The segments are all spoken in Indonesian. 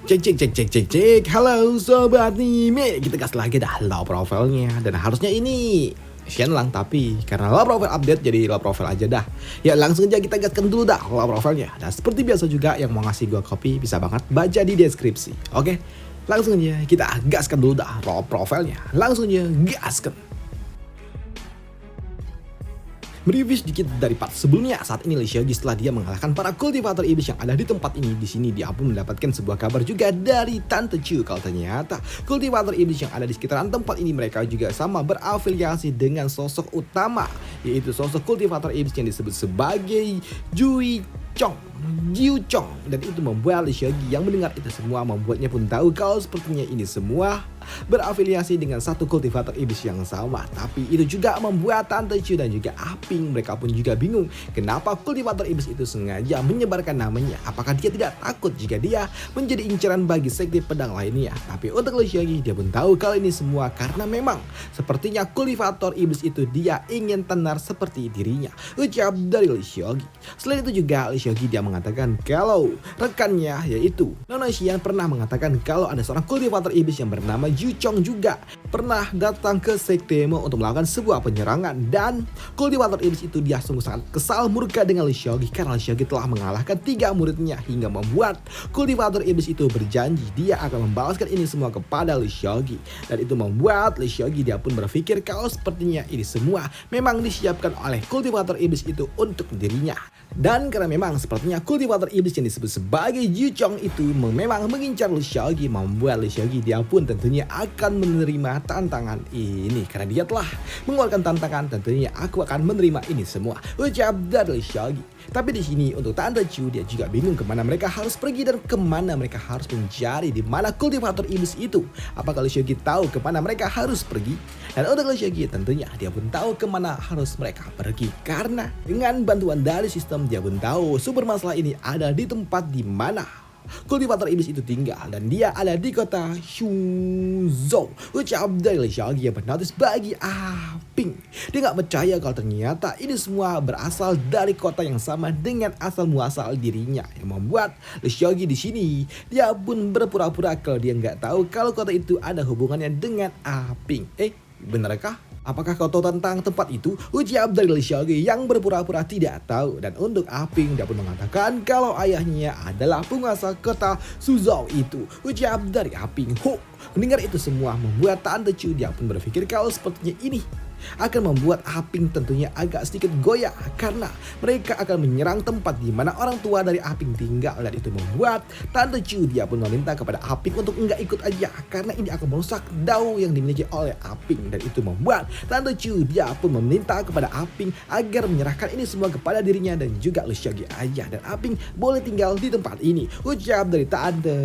Cek cek cek cek cek cek. Halo sobat Nime, kita gas lagi dah low profile-nya. Dan harusnya ini Shenlang, tapi karena low profile update jadi low profile aja dah. Ya langsung aja kita gaskan dulu dah low profile-nya. Dan seperti biasa juga yang mau ngasih gua copy bisa banget baca di deskripsi. Oke, langsung aja kita gaskan dulu dah low profile-nya. Langsung aja gaskan. Mereview sedikit dari part sebelumnya. Saat ini Lee Seogi setelah dia mengalahkan para kultivator iblis yang ada di tempat ini. Di sini dia pun mendapatkan sebuah kabar juga dari Tante Chu kalau ternyata kultivator iblis yang ada di sekitaran tempat ini mereka juga sama berafiliasi dengan sosok utama, yaitu sosok kultivator iblis yang disebut sebagai Jiu Chong. Dan itu membuat Lee Seogi yang mendengar itu semua membuatnya pun tahu kalau sepertinya ini semua berafiliasi dengan satu kultivator iblis yang sama. Tapi itu juga membuat Tante Chu dan juga Aping mereka pun juga bingung kenapa kultivator iblis itu sengaja menyebarkan namanya. Apakah dia tidak takut jika dia menjadi incaran bagi sekte pedang lainnya? Tapi untuk Lee Seogi dia pun tahu kalau ini semua karena memang sepertinya kultivator iblis itu dia ingin tenar seperti dirinya, ucap dari Lee Seogi. Selain itu juga Lee Seogi dia mengatakan kalau rekannya yaitu Nona Xian pernah mengatakan kalau ada seorang kultivator iblis yang bernama Jiu Chong juga pernah datang ke sektemu untuk melakukan sebuah penyerangan. Dan kultivator iblis itu dia sungguh sangat kesal murka dengan Lee Seogi karena Lee Seogi telah mengalahkan 3 muridnya, hingga membuat kultivator iblis itu berjanji dia akan membalaskan ini semua kepada Lee Seogi. Dan itu membuat Lee Seogi dia pun berpikir kalau sepertinya ini semua memang disiapkan oleh kultivator iblis itu untuk dirinya. Dan karena memang sepertinya kultivator iblis yang disebut sebagai Jiu Chong itu memang mengincar Lee Seogi, membuat Lee Seogi dia pun tentunya akan menerima tantangan ini. Karena dia telah mengeluarkan tantangan, tentunya aku akan menerima ini semua, ucap dari Lee Seogi. Tapi di sini untuk Tante Chu dia juga bingung kemana mereka harus pergi dan kemana mereka harus mencari di mana kultivator iblis itu. Apakah Lee Seogi tahu kemana mereka harus pergi? Dan untuk Lee Seogi tentunya dia pun tahu kemana harus mereka pergi, karena dengan bantuan dari sistem dia pun tahu sumber masalah ini ada di tempat di mana kultivator iblis itu tinggal, dan dia ada di kota Shuzhou, ucap dari Lee Seogi yang bernotis bagi Aping. Dia gak percaya kalau ternyata ini semua berasal dari kota yang sama dengan asal muasal dirinya, yang membuat Lee Seogi di sini dia pun berpura-pura kalau dia nggak tahu kalau kota itu ada hubungannya dengan Aping. Benarkah? Apakah kau tahu tentang tempat itu? Ucap dari Lee Seogi yang berpura-pura tidak tahu. Dan untuk Aping dia pun mengatakan kalau ayahnya adalah penguasa kota Suzhou itu, ucap dari Aping. Mendengar itu semua membuat Tante Chu dia pun berpikir kalau sepertinya ini akan membuat Aping tentunya agak sedikit goyah karena mereka akan menyerang tempat di mana orang tua dari Aping tinggal. Dan itu membuat Tante Chu dia pun meminta kepada Aping untuk enggak ikut aja karena ini akan merusak dao yang dimiliki oleh Aping. Dan itu membuat Tante Chu dia pun meminta kepada Aping agar menyerahkan ini semua kepada dirinya dan juga Lee Seogi aja, dan Aping boleh tinggal di tempat ini, ucap dari Tante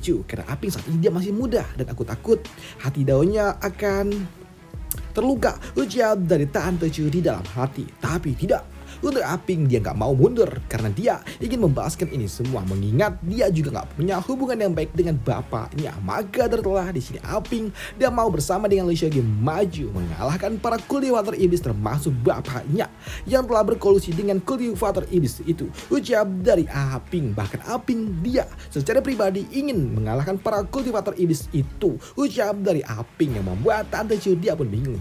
Chu. Karena Aping saat ini dia masih muda dan aku takut hati daonya akan terluka, ucap dari Tante Chu di dalam hati. Tapi tidak, untuk Aping dia nggak mau mundur karena dia ingin membalaskan ini semua, mengingat dia juga nggak punya hubungan yang baik dengan bapaknya. Maka tertelah di sini Aping dia mau bersama dengan Lee Seogi maju mengalahkan para kultivator iblis termasuk bapaknya yang telah berkolusi dengan kultivator iblis itu, ucap dari Aping. Bahkan Aping dia secara pribadi ingin mengalahkan para kultivator iblis itu, ucap dari Aping, yang membuat Tante Chu dia pun bingung.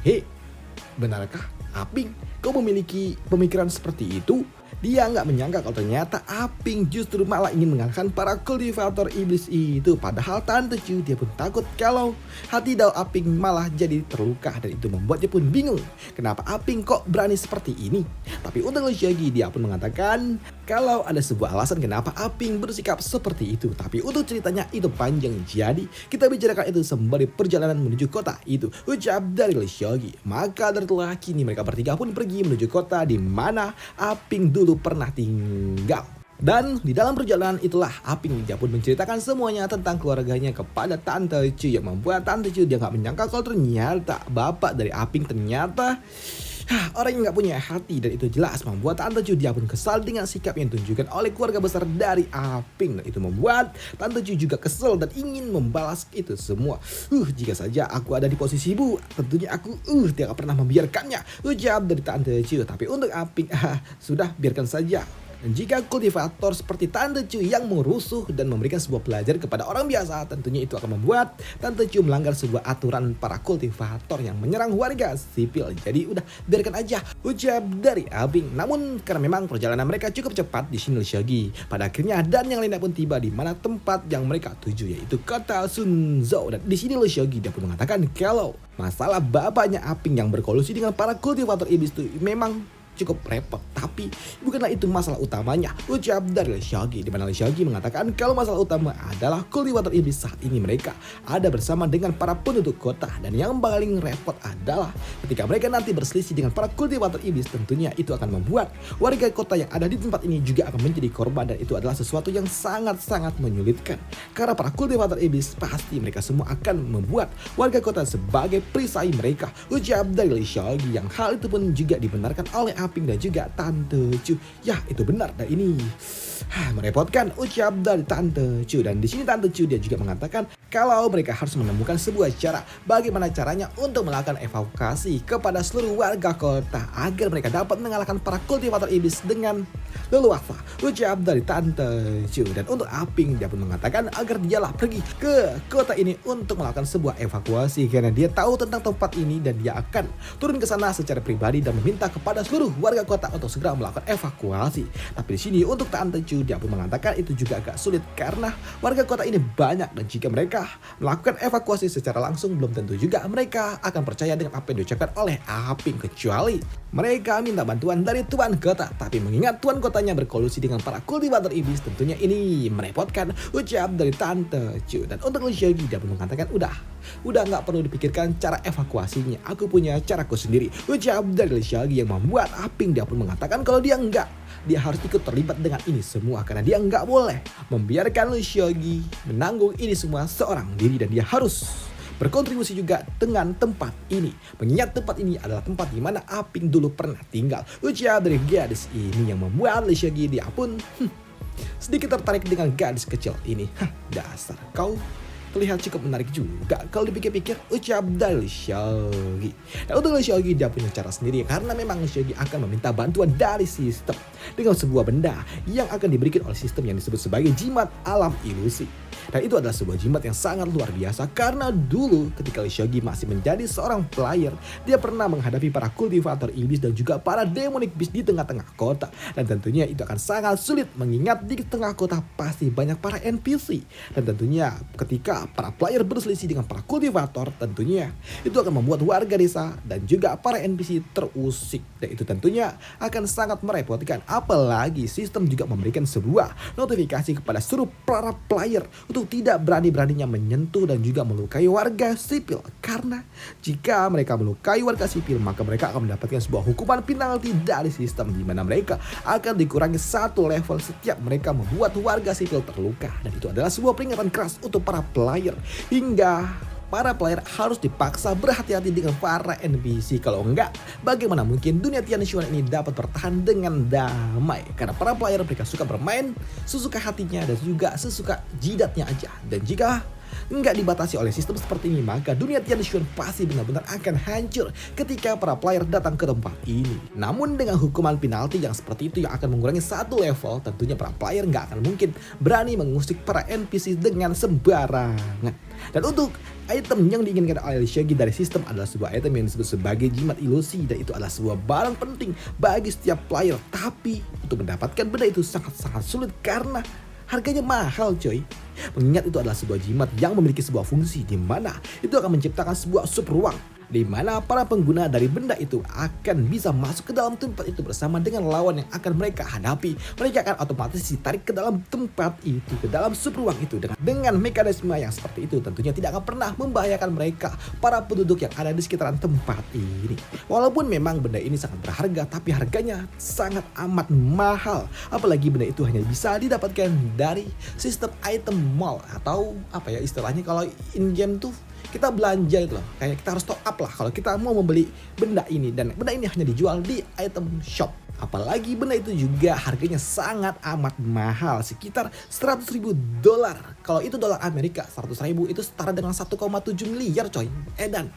Benarkah Aping kau memiliki pemikiran seperti itu? Dia nggak menyangka kalau ternyata Aping justru malah ingin mengalahkan para kultivator iblis itu. Padahal Tante Chu dia pun takut kalau hati dao Aping malah jadi terluka, dan itu membuatnya pun bingung kenapa Aping kok berani seperti ini. Tapi untuk Lee Seogi dia pun mengatakan kalau ada sebuah alasan kenapa Aping bersikap seperti itu. Tapi untuk ceritanya itu panjang, jadi kita bicarakan itu sembari perjalanan menuju kota itu, ucap dari Lee Seogi. Maka tertelah kini mereka bertiga pun pergi menuju kota di mana Aping dulu pernah tinggal. Dan di dalam perjalanan itulah Aping dia pun menceritakan semuanya tentang keluarganya kepada Tante Chu, yang membuat Tante Chu dia gak menyangka kalau ternyata bapak dari Aping ternyata orang yang gak punya hati. Dan itu jelas membuat Tante Chu dia pun kesal dengan sikap yang ditunjukkan oleh keluarga besar dari Aping. Dan itu membuat Tante Chu juga kesel dan ingin membalas itu semua. Jika saja aku ada di posisi ibu, tentunya aku tidak pernah membiarkannya, ucap dari Tante Chu. Tapi untuk Aping sudah biarkan saja. Jika kultivator seperti Tante Chu yang merusuh dan memberikan sebuah pelajaran kepada orang biasa, tentunya itu akan membuat Tante Chu melanggar sebuah aturan para kultivator yang menyerang warga sipil. Jadi udah biarkan aja, ucap dari Aping. Namun karena memang perjalanan mereka cukup cepat di Shin Shogi, pada akhirnya dan yang lainnya pun tiba di mana tempat yang mereka tuju, yaitu kota Sunzou. Dan di sini Shogi dia pun mengatakan kalau masalah bapaknya Aping yang berkolusi dengan para kultivator iblis itu memang cukup repot, tapi bukanlah itu masalah utamanya, ucap dari Shogi. Di mana Shogi mengatakan kalau masalah utama adalah kultivator iblis saat ini mereka ada bersama dengan para penduduk kota, dan yang paling repot adalah ketika mereka nanti berselisih dengan para kultivator iblis, tentunya itu akan membuat warga kota yang ada di tempat ini juga akan menjadi korban, dan itu adalah sesuatu yang sangat-sangat menyulitkan karena para kultivator iblis pasti mereka semua akan membuat warga kota sebagai perisai mereka, ucap dari Shogi. Yang hal itu pun juga dibenarkan oleh Aping dan juga Tante Chu. Ya, itu benar, dan ini merepotkan, ucap dari Tante Chu. Dan di sini Tante Chu dia juga mengatakan kalau mereka harus menemukan sebuah cara bagaimana caranya untuk melakukan evakuasi kepada seluruh warga kota agar mereka dapat mengalahkan para kultivator iblis dengan leluasa, ucap dari Tante Chu. Dan untuk Aping dia pun mengatakan agar dialah pergi ke kota ini untuk melakukan sebuah evakuasi karena dia tahu tentang tempat ini dan dia akan turun ke sana secara pribadi dan meminta kepada seluruh warga kota untuk segera melakukan evakuasi. Tapi di sini untuk Tante Chu dia pun mengatakan itu juga agak sulit karena warga kota ini banyak, dan jika mereka melakukan evakuasi secara langsung belum tentu juga mereka akan percaya dengan apa yang diucapkan oleh Aping, kecuali mereka minta bantuan dari tuan kota. Tapi mengingat tuan kotanya berkolusi dengan para kultivator iblis, tentunya ini merepotkan, ucap dari Tante Chu. Dan untuk Shogi dia pun mengatakan udah nggak perlu dipikirkan cara evakuasinya, aku punya caraku sendiri, ucap dari Shogi. Yang membuat Aping dia pun mengatakan kalau dia harus ikut terlibat dengan ini semua karena dia nggak boleh membiarkan Shogi menanggung ini semua seorang diri, dan dia harus berkontribusi juga dengan tempat ini, mengingat tempat ini adalah tempat di mana Aping dulu pernah tinggal, ucap dari gadis ini. Yang membuat Shogi dia pun sedikit tertarik dengan gadis kecil ini. Dasar kau terlihat cukup menarik juga kalau dipikir-pikir, ucap dari Shogi. Dan untuk Shogi dia punya cara sendiri karena memang Shogi akan meminta bantuan dari sistem dengan sebuah benda yang akan diberikan oleh sistem yang disebut sebagai jimat alam ilusi. Dan itu adalah sebuah jimat yang sangat luar biasa karena dulu ketika Shogi masih menjadi seorang player, dia pernah menghadapi para kultivator iblis dan juga para demonic beast di tengah-tengah kota. Dan tentunya itu akan sangat sulit mengingat di tengah kota pasti banyak para NPC. Dan tentunya ketika para player berselisih dengan para kultivator, tentunya itu akan membuat warga desa dan juga para NPC terusik. Dan itu tentunya akan sangat merepotkan, apalagi sistem juga memberikan sebuah notifikasi kepada seluruh para player untuk tidak berani-beraninya menyentuh dan juga melukai warga sipil, karena jika mereka melukai warga sipil maka mereka akan mendapatkan sebuah hukuman penalti dari sistem di mana mereka akan dikurangi 1 level setiap mereka membuat warga sipil terluka. Dan itu adalah sebuah peringatan keras untuk para player, hingga para player harus dipaksa berhati-hati dengan para NPC. Kalau enggak, bagaimana mungkin dunia Tian Xuan ini dapat bertahan dengan damai? Karena para player mereka suka bermain sesuka hatinya dan juga sesuka jidatnya aja. Dan jika nggak dibatasi oleh sistem seperti ini, maka dunia Tian Xuan pasti benar-benar akan hancur ketika para player datang ke tempat ini. Namun dengan hukuman penalti yang seperti itu yang akan mengurangi 1 level, tentunya para player nggak akan mungkin berani mengusik para NPC dengan sembarangan. Dan untuk item yang diinginkan oleh Shogi dari sistem adalah sebuah item yang disebut sebagai jimat ilusi, dan itu adalah sebuah barang penting bagi setiap player. Tapi untuk mendapatkan benda itu sangat-sangat sulit karena harganya mahal coy. Mengingat itu adalah sebuah jimat yang memiliki sebuah fungsi di mana itu akan menciptakan sebuah sub ruang di mana para pengguna dari benda itu akan bisa masuk ke dalam tempat itu bersama dengan lawan yang akan mereka hadapi. Mereka akan otomatis ditarik ke dalam tempat itu, ke dalam sub ruang itu dengan mekanisme yang seperti itu. Tentunya tidak akan pernah membahayakan mereka, para penduduk yang ada di sekitaran tempat ini. Walaupun memang benda ini sangat berharga, tapi harganya sangat amat mahal. Apalagi benda itu hanya bisa didapatkan dari sistem item mall, atau apa ya istilahnya kalau in game tuh kita belanja itu loh, kayak kita harus top up lah kalau kita mau membeli benda ini, dan benda ini hanya dijual di item shop. Apalagi benda itu juga harganya sangat amat mahal, sekitar $100.000. Kalau itu dolar Amerika, 100.000 itu setara dengan 1,7 miliar coy, edan.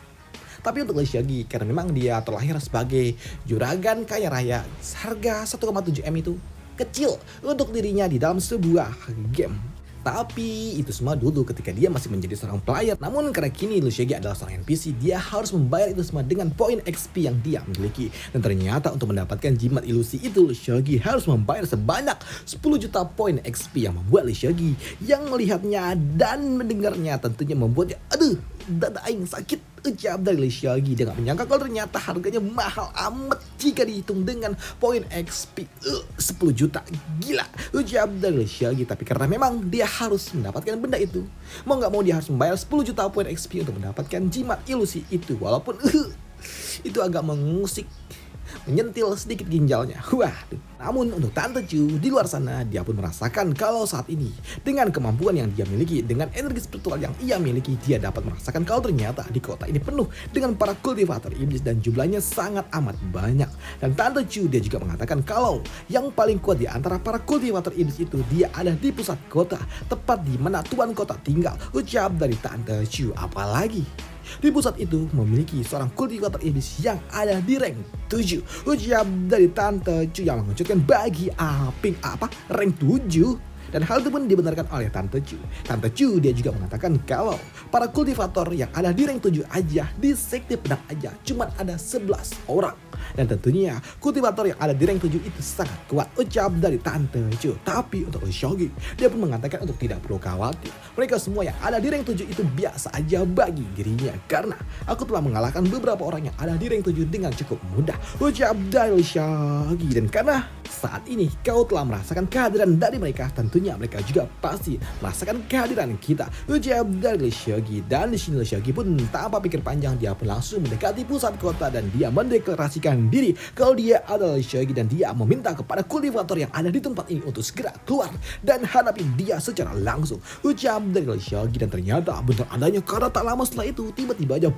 Tapi untuk Shogi, karena memang dia terlahir sebagai juragan kaya raya, harga 1,7 M itu kecil untuk dirinya di dalam sebuah game. Tapi itu semua dulu ketika dia masih menjadi seorang player. Namun karena kini Liu Xiaoqi adalah seorang NPC, dia harus membayar itu semua dengan poin XP yang dia miliki. Dan ternyata untuk mendapatkan jimat ilusi itu, Liu Xiaoqi harus membayar sebanyak 10 juta poin XP yang membuat Liu Xiaoqi yang melihatnya dan mendengarnya tentunya membuatnya dada aing sakit. Ucap dari Liu Xiaoqi. Dia gak menyangka kalau ternyata harganya mahal amat jika dihitung dengan poin XP 10 juta. Gila. Ucap dari Liu Xiaoqi. Tapi karena memang dia harus mendapatkan benda itu, mau gak mau dia harus membayar 10 juta poin XP untuk mendapatkan jimat ilusi itu. Walaupun itu agak mengusik, menyentil sedikit ginjalnya. Waduh. Namun untuk Tante Chu di luar sana, dia pun merasakan kalau saat ini dengan kemampuan yang dia miliki, dengan energi spiritual yang ia miliki, dia dapat merasakan kalau ternyata di kota ini penuh dengan para kultivator iblis dan jumlahnya sangat amat banyak. Dan Tante Chu dia juga mengatakan kalau yang paling kuat di antara para kultivator iblis itu dia ada di pusat kota, tepat di mana tuan kota tinggal. Ucap dari Tante Chu. Apalagi di pusat itu memiliki seorang kultivator iblis yang ada di rank 7. Ucap dari Tante Chu yang mengejutkan bagi Aping rank 7. Dan hal itu pun dibenarkan oleh Tante Chu. Tante Chu dia juga mengatakan kalau para kultivator yang ada di rank 7 aja, di sekte pedang aja cuma ada 11 orang. Dan tentunya kultivator yang ada di rank 7 itu sangat kuat. Ucap dari Tante Chu. Tapi untuk Liu Xiaoqi, dia pun mengatakan untuk tidak perlu khawatir. Mereka semua yang ada di rank 7 itu biasa aja bagi dirinya. Karena aku telah mengalahkan beberapa orang yang ada di rank 7 dengan cukup mudah. Ucap dari Liu Xiaoqi. Dan karena saat ini kau telah merasakan kehadiran dari mereka, tentunya mereka juga pasti merasakan kehadiran kita. Ucap dari Liu Xiaoqi. Dan di sini Liu Xiaoqi pun tanpa pikir panjang, dia pun langsung mendekati pusat kota dan dia mendeklarasikan diri kalau dia adalah Liu Xiaoqi dan dia meminta kepada kultivator yang ada di tempat ini untuk segera keluar dan hadapi dia secara langsung. Ucap dari Liu Xiaoqi. Dan ternyata benar adanya karena tak lama setelah itu tiba-tiba aja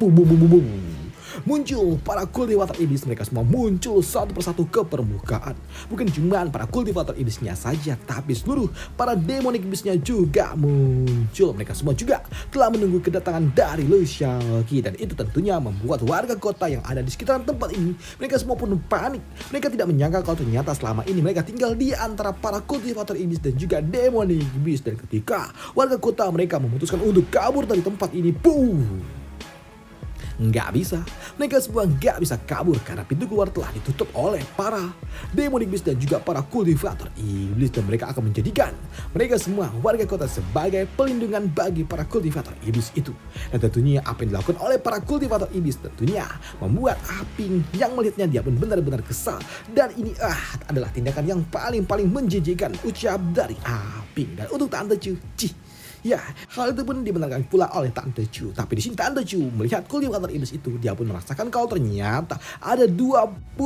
muncul para kultivator iblis. Mereka semua muncul satu persatu ke permukaan. Bukan cuma para kultivator iblisnya saja, tapi seluruh para demonik iblisnya juga muncul. Mereka semua juga telah menunggu kedatangan dari Liu Xiaoqi. Dan itu tentunya membuat warga kota yang ada di sekitaran tempat ini, mereka semua pun panik. Mereka tidak menyangka kalau ternyata selama ini mereka tinggal di antara para kultivator iblis dan juga demonik iblis. Dan ketika warga kota mereka memutuskan untuk kabur dari tempat ini, nggak bisa. Mereka semua nggak bisa kabur karena pintu keluar telah ditutup oleh para demon iblis dan juga para kultivator iblis. Dan mereka akan menjadikan mereka semua warga kota sebagai pelindungan bagi para kultivator iblis itu. Dan tentunya apa yang dilakukan oleh para kultivator iblis tentunya membuat Aping yang melihatnya dia pun benar-benar kesal. Dan ini adalah tindakan yang paling menjijikan. Ucap dari Aping. Dan untuk Tante Chu, ya, hal itu pun dibenarkan pula oleh Tante Chu. Tapi di sini Tante Chu melihat kultivator iblis itu, dia pun merasakan kalau ternyata ada 20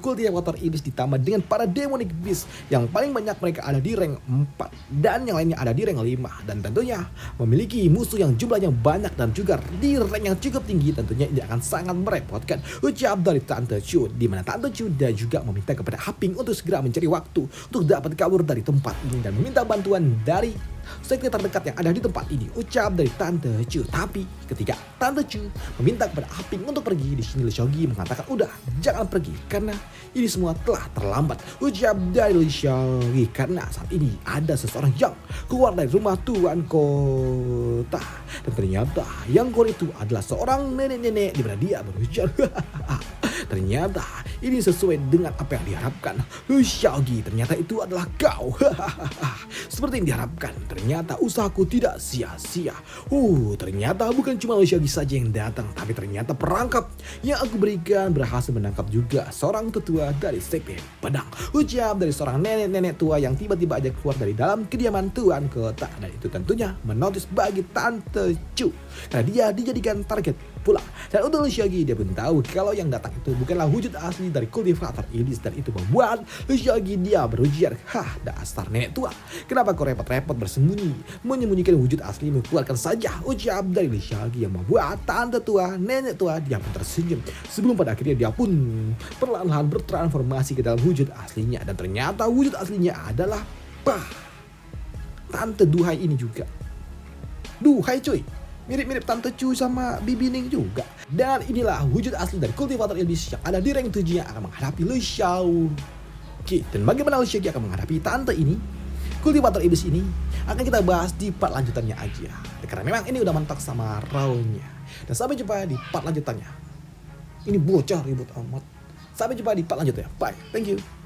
kultivator iblis ditambah dengan para demonic beast yang paling banyak mereka ada di rank 4 dan yang lainnya ada di rank 5. Dan tentunya memiliki musuh yang jumlahnya banyak dan juga di rank yang cukup tinggi, tentunya ini akan sangat merepotkan. Ucap dari Tante Chu, di mana Tante Chu dia juga meminta kepada Aping untuk segera mencari waktu untuk dapat kabur dari tempat ini dan meminta bantuan dari sekte terdekat yang ada di tempat ini. Ucap dari Tante Chu. Tapi ketika Tante Chu meminta kepada Aping untuk pergi, di sini Liu Xiaoqi mengatakan udah jangan pergi karena ini semua telah terlambat. Ucap dari Liu Xiaoqi. Karena saat ini ada seseorang yang keluar dari rumah tuan kota dan ternyata yang keluar itu adalah seorang nenek-nenek di mana dia berujar. Ternyata ini sesuai dengan apa yang diharapkan. Liu Xiaoqi, ternyata itu adalah kau. Seperti yang diharapkan, ternyata usahaku tidak sia-sia. Ternyata bukan cuma Liu Xiaoqi saja yang datang, tapi ternyata perangkap yang aku berikan berhasil menangkap juga seorang tetua dari sekte pedang. Ucap dari seorang nenek-nenek tua yang tiba-tiba aja keluar dari dalam kediaman tuan kota. Dan itu tentunya menotis bagi Tante Chu karena dia dijadikan target pula. Dan untuk Liu Xiaoqi, dia pun tahu kalau yang datang itu bukanlah wujud asli dari kultivator iblis. Dan itu membuat Liu Xiaoqi dia berujar, dasar nenek tua, kenapa kau repot-repot menyembunyikan wujud aslimu? Keluarkan saja. Ucap dari Liu Xiaoqi yang membuat tante tua, nenek tua dia pun tersenyum. Sebelum pada akhirnya dia pun perlahan-lahan bertransformasi ke dalam wujud aslinya. Dan ternyata wujud aslinya adalah Tante Duhai ini juga. Duhai cuy, mirip-mirip Tante Chu sama Bibi Ning juga. Dan inilah wujud asli dari kultivator iblis yang ada di rank 7 yang akan menghadapi Liu Xiaoqi. Oke, dan bagaimana Alicia Keys akan menghadapi tante ini? Kultivator iblis ini akan kita bahas di part lanjutannya aja. Karena memang ini udah mentok sama Raw-nya. Dan sampai jumpa di part lanjutannya. Ini bocah ribut amat. Sampai jumpa di part lanjutnya. Bye. Thank you.